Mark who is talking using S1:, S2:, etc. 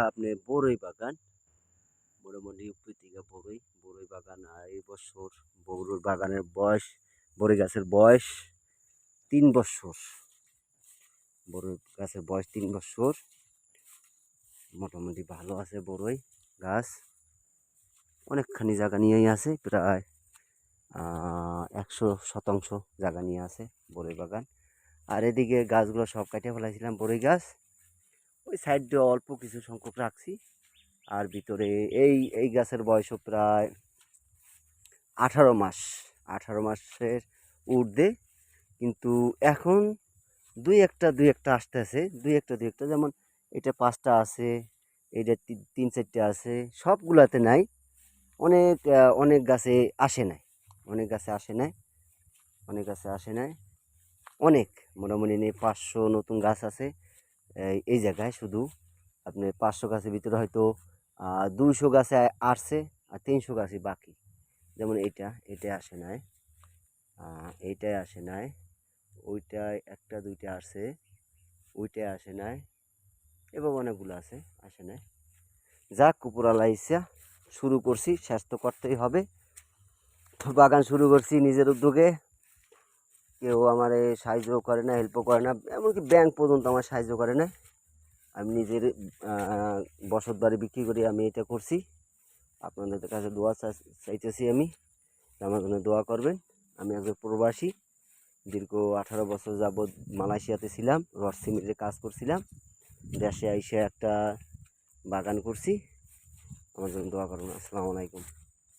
S1: আপনি বড়ই বাগান মোটামুটি উপর থেকে বড়ই বাগান। আর এই বছর বড়ই বাগানের বয়স, বড়ই গাছের বয়স 3 বছর। বড়ই গাছের বয়স 3 বছর। মোটামুটি ভালো আছে বড়ই গাছ। অনেকখানি জায়গা নিয়েই আছে, প্রায় 100% জায়গা নিয়ে আছে বড়ই বাগান। আর এদিকে গাছগুলো সব কাটিয়ে ফেলাইছিলাম বড়ই গাছ। ওই সাইড দিয়ে অল্প কিছু সংখ্যক রাখছি। আর ভিতরে এই এই গাছের বয়সও প্রায় 18 মাস। 18 মাসের ঊর্ধ্বে, কিন্তু এখন দুই একটা আসতেছে, দুই একটা যেমন এটা 5টা আছে, এটা 3-4টে আছে, সবগুলাতে নাই। অনেক গাছে আসে নাই, অনেক গাছে আসে নাই, অনেক গাছে আসে নাই। অনেক মোটামুটি নেই 500 নতুন গাছ আছে এই জায়গায়। শুধু আপনি 500 গাছের ভিতরে হয়তো 200 গাছে আসছে, আর 300 গাছই বাকি। যেমন এটাই আসে নাই, এইটাই আসে নাই, ওইটায় 1টা 2টা আসে, ওইটাই আসে নাই, এবং অনেকগুলো আছে আসে নাই। যাক, উপরওয়ালা ইচ্ছা, শুরু করছি, শেষ তো করতেই হবে। বাগান শুরু করছি নিজের উদ্যোগে। কেউ আমার সাহায্য করে না, হেল্পও করে না, এমনকি ব্যাংক পর্যন্ত আমার সাহায্য করে না। আমি নিজের বসত বাড়ি বিক্রি করে আমি এটা করছি। আপনাদের কাছে দোয়া চাইতেছি আমি, আমার জন্য দোয়া করবেন। আমি একজন প্রবাসী, দীর্ঘ 18 বছর যাবৎ মালয়েশিয়াতে ছিলাম, রড সিমেন্টের কাজ করছিলাম। দেশে এসে একটা বাগান করছি। আমার জন্য দোয়া করবেন। আসসালামু আলাইকুম।